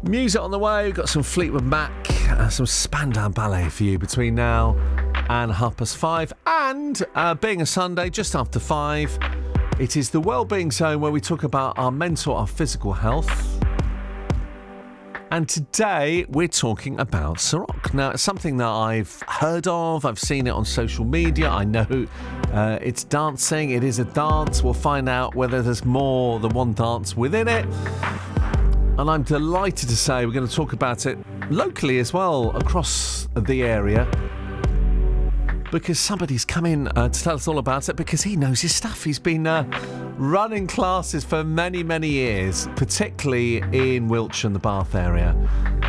Music on the way. We've got some Fleetwood Mac, some Spandau Ballet for you between now and 5:30. And being a Sunday, just after 5, it is the Wellbeing Zone where we talk about our mental, our physical health. And today we're talking about Ceroc. Now, it's something that I've heard of. I've seen it on social media. I know it's dancing. It is a dance. We'll find out whether there's more than one dance within it. And I'm delighted to say we're going to talk about it locally as well, across the area, because somebody's come in to tell us all about it, because he knows his stuff. He's been running classes for many, many years, particularly in Wiltshire and the Bath area.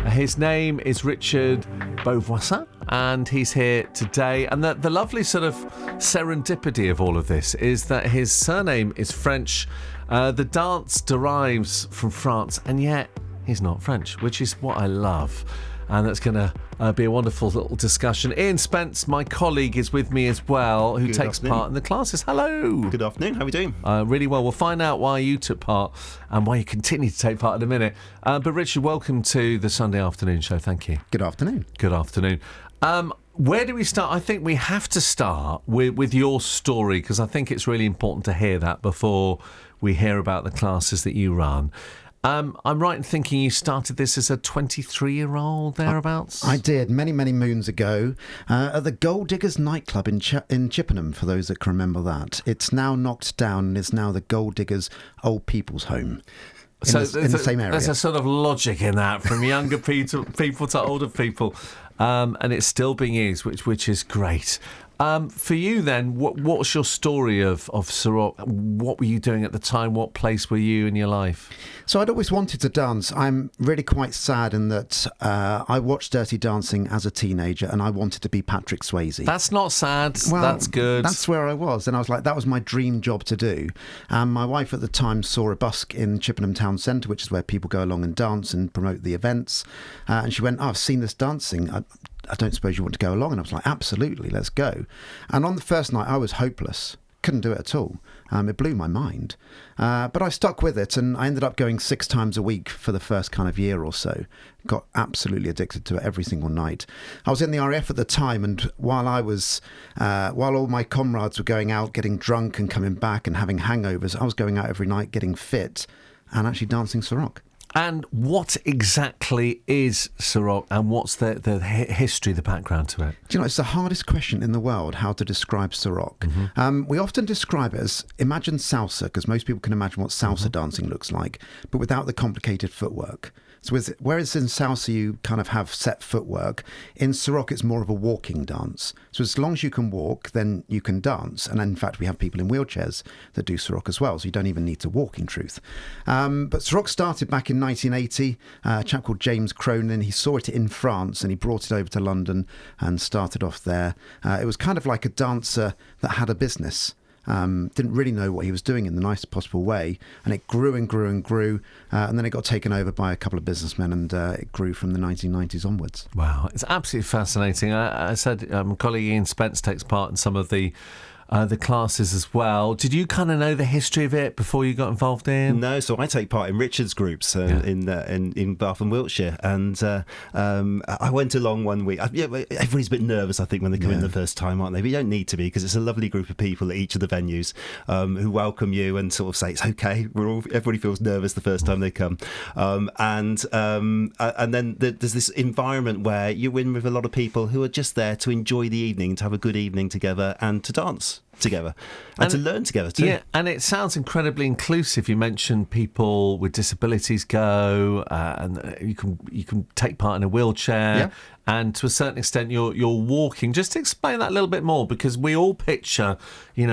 His name is Richard Beauvoisin, and he's here today. And the lovely sort of serendipity of all of this is that his surname is French. The dance derives from France, and yet he's not French, which is what I love. And that's going to be a wonderful little discussion. Ian Spence, my colleague, is with me as well, who takes part in the classes. Hello. Good afternoon. How are we doing? Really well. We'll find out why you took part and why you continue to take part in a minute. But Richard, welcome to the Sunday afternoon show. Thank you. Good afternoon. Good afternoon. Where do we start? I think we have to start with your story, because I think it's really important to hear that before we hear about the classes that you run. I'm right in thinking you started this as a 23-year-old, thereabouts? I did, many, many moons ago, at the Gold Diggers nightclub in Chippenham, for those that can remember that. It's now knocked down and is now the Gold Diggers Old People's Home. In the same area. There's a sort of logic in that, from younger people to older people, and it's still being used, which is great. For you then, what's your story of Ceroc? What were you doing at the time? What place were you in your life? So I'd always wanted to dance. I'm really quite sad in that I watched Dirty Dancing as a teenager and I wanted to be Patrick Swayze. That's not sad. Well, that's good. That's where I was. And I was like, that was my dream job to do. My wife at the time saw a busk in Chippenham Town Centre, which is where people go along and dance and promote the events. And she went, I've seen this dancing. I don't suppose you want to go along? And I was like, absolutely, let's go. And on the first night, I was hopeless. Couldn't do it at all. It blew my mind. But I stuck with it, and I ended up going 6 times a week for the first kind of year or so. Got absolutely addicted to it every single night. I was in the RAF at the time, and while all my comrades were going out, getting drunk and coming back and having hangovers, I was going out every night, getting fit, and actually dancing Ceroc. And what exactly is Ceroc, and what's the history, the background to it? Do you know, it's the hardest question in the world, how to describe Ceroc. Mm-hmm. We often describe it as, imagine salsa, because most people can imagine what salsa dancing looks like, but without the complicated footwork. So whereas in salsa you kind of have set footwork, in Ceroc it's more of a walking dance. So as long as you can walk, then you can dance. And in fact, we have people in wheelchairs that do Ceroc as well, so you don't even need to walk in truth. But Ceroc started back in 1980. A chap called James Cronin, he saw it in France and he brought it over to London and started off there. It was kind of like a dancer that had a business. Didn't really know what he was doing in the nicest possible way, and it grew and grew and grew, and then it got taken over by a couple of businessmen, and it grew from the 1990s onwards. Wow, it's absolutely fascinating. I said my colleague Ian Spence takes part in some of the classes as well. Did you kind of know the history of it before you got involved in? No, so I take part in Richard's groups in Bath and Wiltshire, and I went along one week. Everybody's a bit nervous, I think, when they come in the first time, aren't they? But you don't need to be, because it's a lovely group of people at each of the venues who welcome you and sort of say it's okay. Everybody feels nervous the first time they come, and then there's this environment where you're in with a lot of people who are just there to enjoy the evening, to have a good evening together, and to dance together and to learn together too. Yeah, and it sounds incredibly inclusive. You mentioned people with disabilities go, and you can take part in a wheelchair, and to a certain extent you're walking. Just to explain that a little bit more, because we all picture,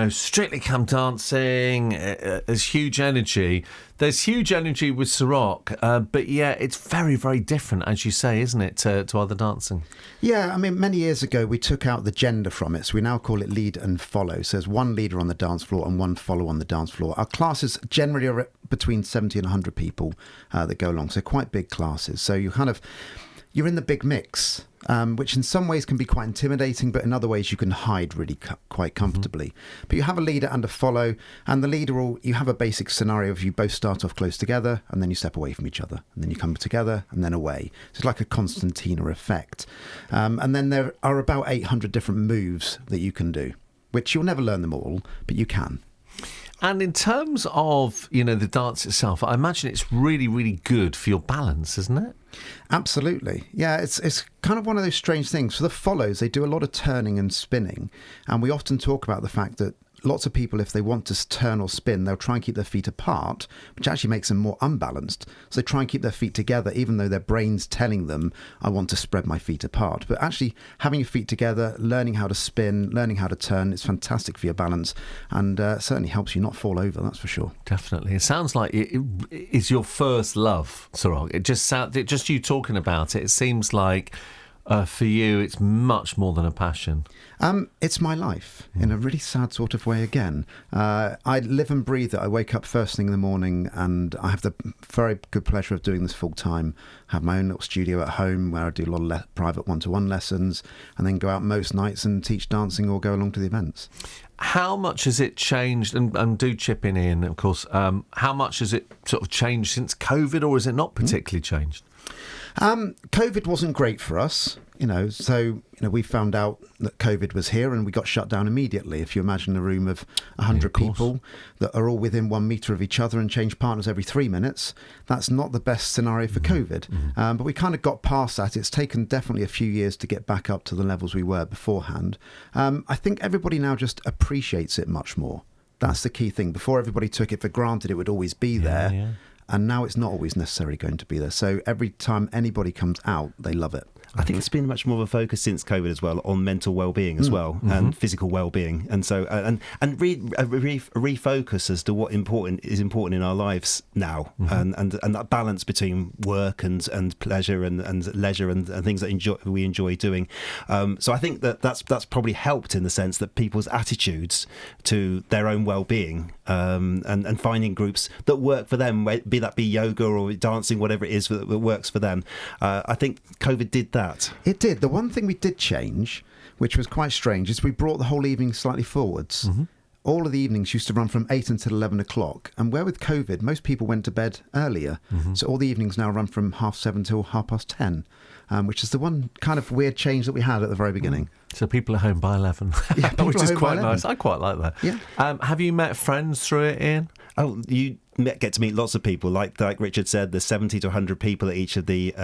Strictly Come Dancing as huge energy. There's huge energy with Ceroc, but yeah, it's very, very different, as you say, isn't it, to other dancing? Yeah, I mean, many years ago we took out the gender from it, so we now call it lead and follow. So there's one leader on the dance floor and one follower on the dance floor. Our classes generally are between 70 and 100 people that go along, so quite big classes. So you're in the big mix, which in some ways can be quite intimidating, but in other ways you can hide really quite comfortably. But you have a leader and a follow, and the leader you have a basic scenario of you both start off close together, and then you step away from each other, and then you come together, and then away. So it's like a concertina effect. And then there are about 800 different moves that you can do, which you'll never learn them all, but you can. And in terms of, the dance itself, I imagine it's really, really good for your balance, isn't it? Absolutely. Yeah, it's kind of one of those strange things. For the follows, they do a lot of turning and spinning. And we often talk about the fact that lots of people, if they want to turn or spin, they'll try and keep their feet apart, which actually makes them more unbalanced. So they try and keep their feet together, even though their brain's telling them, I want to spread my feet apart. But actually having your feet together, learning how to spin, learning how to turn, it's fantastic for your balance, and certainly helps you not fall over, that's for sure. Definitely. It sounds like it is your first love, Ceroc. Just you talking about it seems like for you, it's much more than a passion. It's my life, in a really sad sort of way again. I live and breathe it. I wake up first thing in the morning, and I have the very good pleasure of doing this full time. I have my own little studio at home where I do a lot of private one-to-one lessons, and then go out most nights and teach dancing or go along to the events. How much has it changed, and do chip in, Ian, of course, how much has it sort of changed since COVID, or has it not particularly changed? COVID wasn't great for us, so we found out that COVID was here and we got shut down immediately. If you imagine a room of 100 people that are all within 1 metre of each other and change partners every 3 minutes, that's not the best scenario for COVID. But we kind of got past that. It's taken definitely a few years to get back up to the levels we were beforehand. I think everybody now just appreciates it much more. That's the key thing. Before, everybody took it for granted it would always be there. Yeah. And now it's not always necessarily going to be there. So every time anybody comes out, they love it. I think it's been much more of a focus since COVID as well on mental well-being as well, and physical well-being, and so refocus as to what is important in our lives now, and that balance between work and pleasure and leisure and things that we enjoy doing. So I think that's probably helped in the sense that people's attitudes to their own well-being, and finding groups that work for them, be that yoga or dancing, whatever it is that works for them. I think COVID did that. It did. The one thing we did change, which was quite strange, is we brought the whole evening slightly forwards. All of the evenings used to run from 8 until 11 o'clock. And where with COVID, most people went to bed earlier. So all the evenings now run from 7:30 till 10:30, which is the one kind of weird change that we had at the very beginning. So people are home by 11, which is quite nice. I quite like that. Yeah. Have you met friends through it, Ian? Oh, you get to meet lots of people. Like Richard said, there's 70 to 100 people at each of the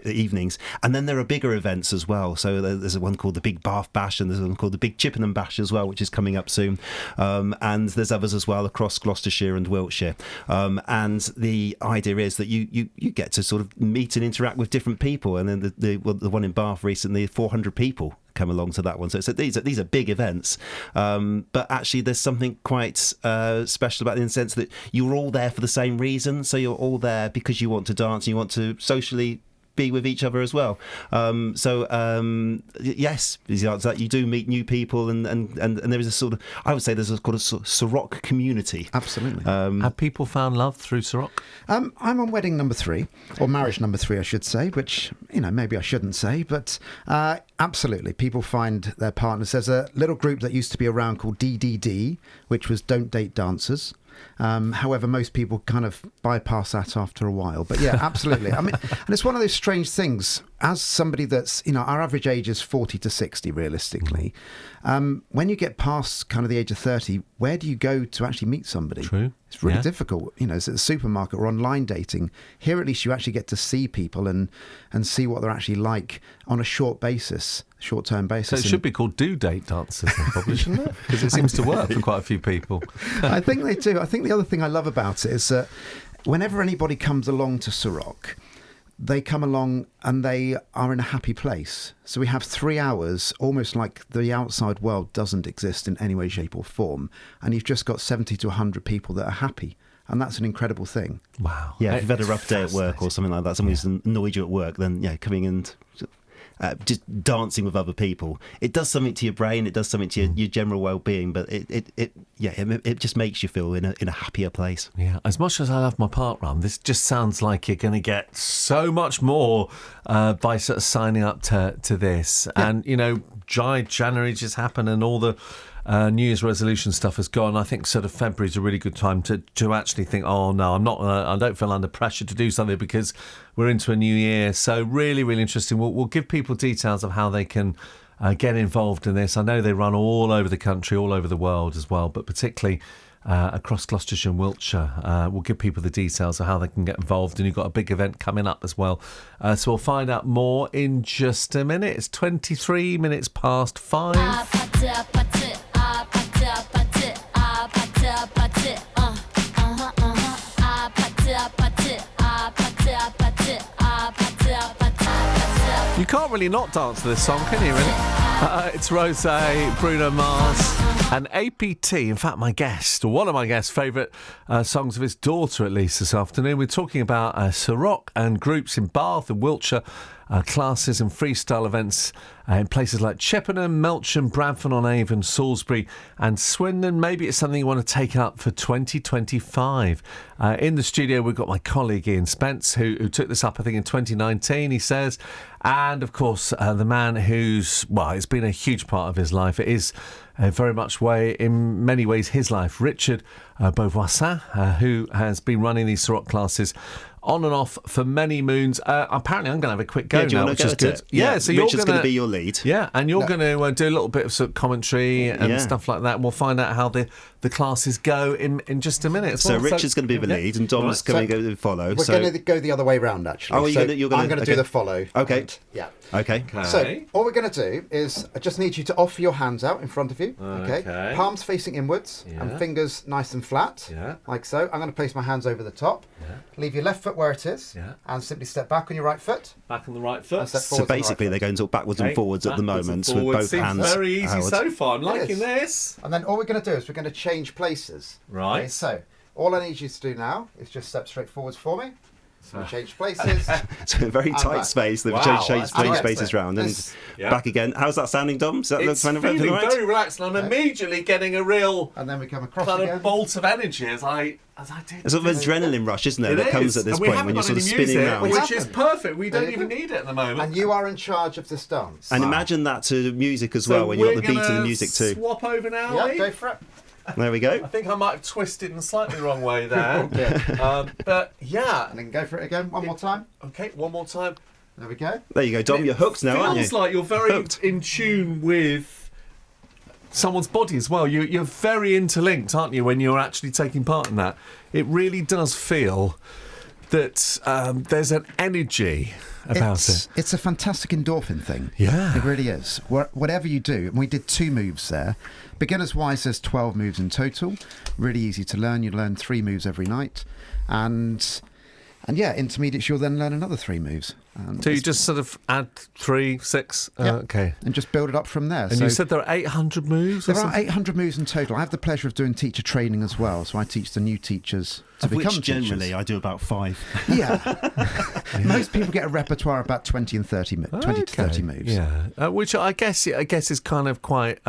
evenings. And then there are bigger events as well. So there's one called the Big Bath Bash, and there's one called the Big Chippenham Bash as well, which is coming up soon. And there's others as well across Gloucestershire and Wiltshire. And the idea is that you get to sort of meet and interact with different people. And then the one in Bath recently, 400 people come along to that one. So these are big events, but actually there's something quite special about it in the sense that you're all there for the same reason. So you're all there because you want to dance and you want to socially be with each other as well. Yes, that you do meet new people, and there is a sort of, I would say there's a sort of Ceroc community. Absolutely. Have people found love through Ceroc? I'm on wedding number 3, or marriage number 3, I should say, which, maybe I shouldn't say, but absolutely, people find their partners. There's a little group that used to be around called DDD, which was Don't Date Dancers. However, most people kind of bypass that after a while. But yeah, absolutely. I mean, and it's one of those strange things. As somebody that's, our average age is 40 to 60, realistically. When you get past kind of the age of 30, where do you go to actually meet somebody? True. It's really difficult. It's at the supermarket or online dating. Here, at least, you actually get to see people and see what they're actually like on a short-term basis. So it should be called Do Date Dancers, probably, shouldn't it? Because it seems to work for quite a few people. I think they do. I think the other thing I love about it is that whenever anybody comes along to Ceroc, they come along and they are in a happy place. So we have 3 hours, almost like the outside world doesn't exist in any way, shape or form. And you've just got 70 to 100 people that are happy. And that's an incredible thing. Wow. Yeah, if you've had a rough day at work or something like that, somebody's annoyed you at work, then coming and just dancing with other people. It does something to your brain. It does something to your general well-being. But it just makes you feel in a happier place. Yeah, as much as I love my parkrun, this just sounds like you're going to get so much more by sort of signing up to this. Yeah. And, you know, January just happened and all the New Year's resolution stuff has gone. I think sort of February is a really good time to actually think, oh, no, I don't feel under pressure to do something because we're into a new year. So really, really interesting. We'll give people details of how they can get involved in this. I know they run all over the country, all over the world as well, but particularly across Gloucestershire and Wiltshire. We'll give people the details of how they can get involved, and you've got a big event coming up as well. So we'll find out more in just a minute. It's 23 minutes past 5. You can't really not dance to this song, can you, really? It's Rosé, Bruno Mars and APT. In fact, my guest, or one of my guests' favourite songs of his daughter, at least, this afternoon. We're talking about Ceroc and groups in Bath and Wiltshire, classes and freestyle events in places like Chippenham, Melksham, Bradford-on-Avon, Salisbury and Swindon. Maybe it's something you want to take up for 2025. In the studio, we've got my colleague Ian Spence, who took this up, I think, in 2019, he says. And, of course, the man who's, well, it's been a huge part of his life. It is very much in many ways his life. Richard Beauvoisin, who has been running these Ceroc classes on and off for many moons. Apparently, I'm going to have a quick go now, which is good. Yeah, so Richard's going to be your lead. Yeah, and you're going to do a little bit of sort of commentary and stuff like that. And we'll find out how the classes go in just a minute. So Richard's going to be the lead, and Dom's going to go follow. We're going to go the other way round, actually. Oh, I'm going to do the follow. Okay. Yeah. Okay. So all we're going to do is I just need you to offer your hands out in front of you. Okay. Palms facing inwards and fingers nice and flat, like so. I'm going to place my hands over the top. Leave your left foot where it is, and simply step back on your right foot. Back on the right foot. So basically, they're going to talk backwards and forwards at the moment with both Seems hands. Very easy out. So far. I'm liking this. And then all we're going to do is we're going to change places. Right. Okay, so all I need you to do now is just step straight forwards for me. So change places. So a very tight space. They've change spaces round and back again. How's that sounding, Dom? Does that look kind of feeling right? very relaxed, and I'm immediately getting a real and then we come across kind again. of bolt of energy as I do. There's an adrenaline rush, isn't there, that comes at this point when you're sort of spinning around. Which is perfect. We don't even need it at the moment. And you are in charge of this dance. And imagine that to music as well, when you've got the beat of the music too. Swap over now. Yeah, go for it. There we go. I think I might have twisted in a slightly wrong way there. But yeah. And then go for it again. One more time. Okay, one more time. There we go. There you go, Dom. You're hooked now, aren't you? Feels like you're very in tune with someone's body as well. You're very interlinked, aren't you, when you're actually taking part in that? It really does feel that there's an energy about it. It's a fantastic endorphin thing. Yeah. It really is. Whatever you do, and we did 2 moves there. Beginner's wise, there's 12 moves in total. Really easy to learn. You learn 3 moves every night. And yeah, intermediates, you'll then learn another 3 moves. So you just sort of add 3, 6, okay. And just build it up from there. And you said there are 800 moves? There are 800 moves in total. I have the pleasure of doing teacher training as well, so I teach the new teachers to become which teachers. generally I do about 5. Yeah. Most people get a repertoire of about 20 to 30 moves. Yeah, which I guess is kind of quite,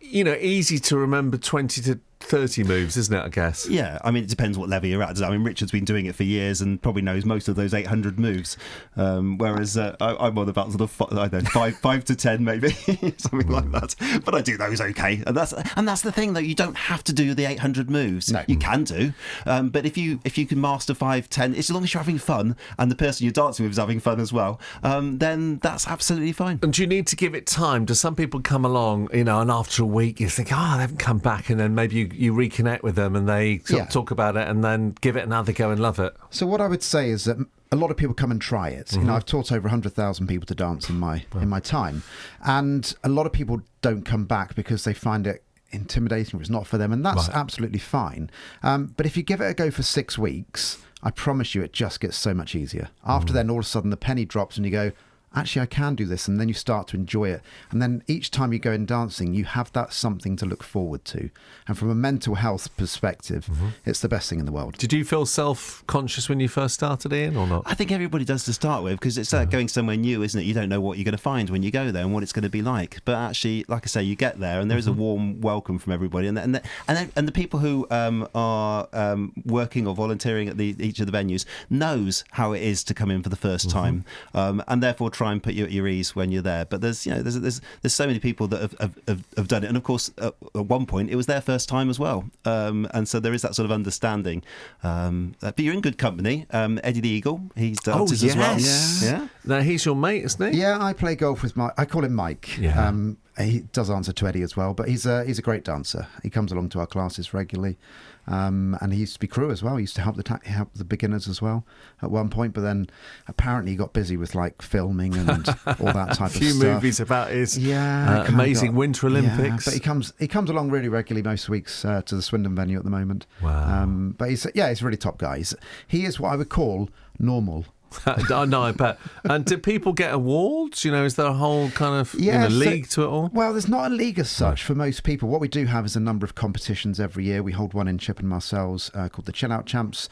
easy to remember 20 to 30 moves, isn't it, I guess? Yeah, I mean, it depends what level you're at. I mean, Richard's been doing it for years and probably knows most of those 800 moves, whereas I'm on about sort of, I don't know, 5 to 10 maybe, something like that. But I do those okay. And that's the thing, though. You don't have to do the 800 moves. No. You can do. But if you can master 5, 10, as long as you're having fun and the person you're dancing with is having fun as well, then that's absolutely fine. And do you need to give it time? Do some people come along, and after a week you think, they haven't come back, and then maybe you reconnect with them and they sort of talk about it and then give it another go and love it? So what I would say is that a lot of people come and try it. Mm-hmm. I've taught over 100,000 people to dance in my time, and a lot of people don't come back because they find it intimidating or it's not for them, and that's absolutely fine. But if you give it a go for 6 weeks, I promise you it just gets so much easier. After then, all of a sudden the penny drops and you go, actually I can do this, and then you start to enjoy it. And then each time you go in dancing, you have that something to look forward to. And from a mental health perspective, it's the best thing in the world. Did you feel self-conscious when you first started, Ian, or not? I think everybody does to start with, because it's like going somewhere new, isn't it? You don't know what you're going to find when you go there and what it's going to be like. But actually, like I say, you get there and there is a warm welcome from everybody. And the people who are working or volunteering at each of the venues knows how it is to come in for the first time, and therefore try and put you at your ease when you're there. But there's so many people that have done it, and of course at one point it was their first time as well, and so there is that sort of understanding. But you're in good company. Eddie the Eagle, he's dances as well. Yeah. Now he's your mate, isn't he? Yeah, I play golf with Mike. I call him Mike. Yeah. He does answer to Eddie as well, but he's a great dancer. He comes along to our classes regularly, and he used to be crew as well. He used to help the beginners as well at one point, but then apparently he got busy with like filming and all that type of stuff. A few movies about his amazing Winter Olympics. But he comes along really regularly most weeks to the Swindon venue at the moment. Wow. But he's a really top guy. He is what I would call normal. No, I bet. And do people get awards? Is there a whole kind of league to it all? Well, there's not a league as such for most people. What we do have is a number of competitions every year. We hold one in Chippenham ourselves called the Chill Out Champs,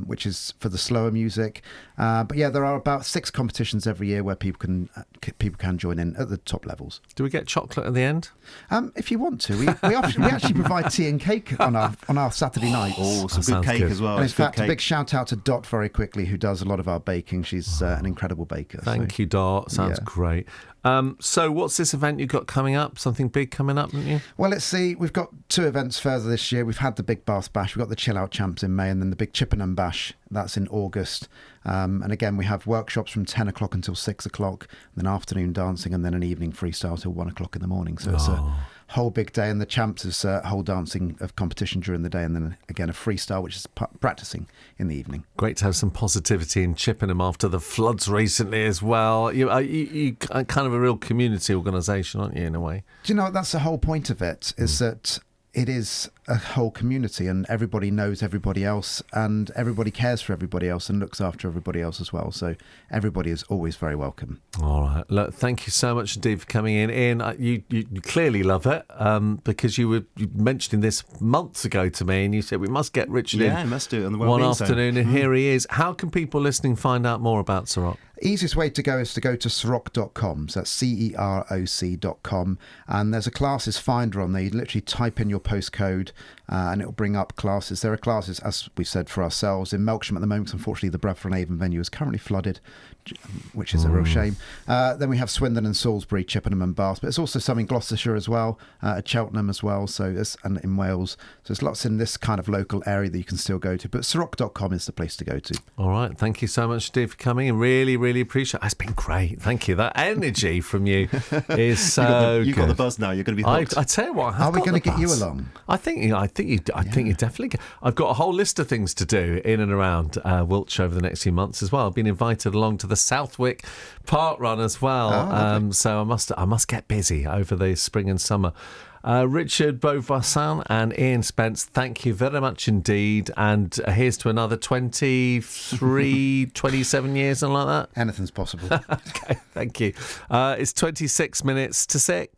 which is for the slower music. But yeah, there are about 6 competitions every year where people can join in at the top levels. Do we get chocolate at the end? If you want to, we actually provide tea and cake on our Saturday nights. Oh, some good cake as well. And in fact, a big shout out to Dot very quickly, who does a lot of our baking. She's an incredible baker. Thank you, Dot. Sounds great. So what's this event you've got coming up? Something big coming up, haven't you? Well, let's see. We've got 2 events further this year. We've had the Big Bath Bash. We've got the Chill Out Champs in May, and then the Big Chippenham Bash. That's in August. And again, we have workshops from 10 o'clock until 6 o'clock, and then afternoon dancing, and then an evening freestyle till 1 o'clock in the morning. So it's a whole big day, and the Champs is whole dancing of competition during the day, and then again a freestyle, which is practicing in the evening. Great to have some positivity in Chippenham after the floods recently as well. You are kind of a real community organisation, aren't you, in a way? Do you know, that's the whole point of it, is that it is a whole community, and everybody knows everybody else, and everybody cares for everybody else and looks after everybody else as well. So everybody is always very welcome. All right. Look, thank you so much indeed for coming in. Ian, you clearly love it, because you were mentioning this months ago to me, and you said we must get Richard in. Yeah, must do it on the one afternoon, and here he is. How can people listening find out more about Ceroc? Easiest way to go is to go to ceroc.com. So that's CEROC.com. And there's a classes finder on there. You literally type in your postcode and it'll bring up classes. There are classes, as we said, for ourselves. In Melksham at the moment, unfortunately, the Bradford and Avon venue is currently flooded, which is a real shame. Then we have Swindon and Salisbury, Chippenham and Bath. But there's also some in Gloucestershire as well, at Cheltenham as well, and in Wales. So there's lots in this kind of local area that you can still go to. But ceroc.com is the place to go to. All right. Thank you so much, Steve, for coming. And really appreciate it. It's been great. Thank you. That energy from you is so You've got the buzz now. You're going to be hooked. I tell you what, are we going to get you along? I think you definitely get. I've got a whole list of things to do in and around Wiltshire over the next few months as well. I've been invited along to the Southwick Park Run as well. So I must get busy over the spring and summer. Richard Beauvoisin and Ian Spence, thank you very much indeed. And here's to another 23, 27 years, something like that. Anything's possible. Okay, thank you. It's 26 minutes to 6.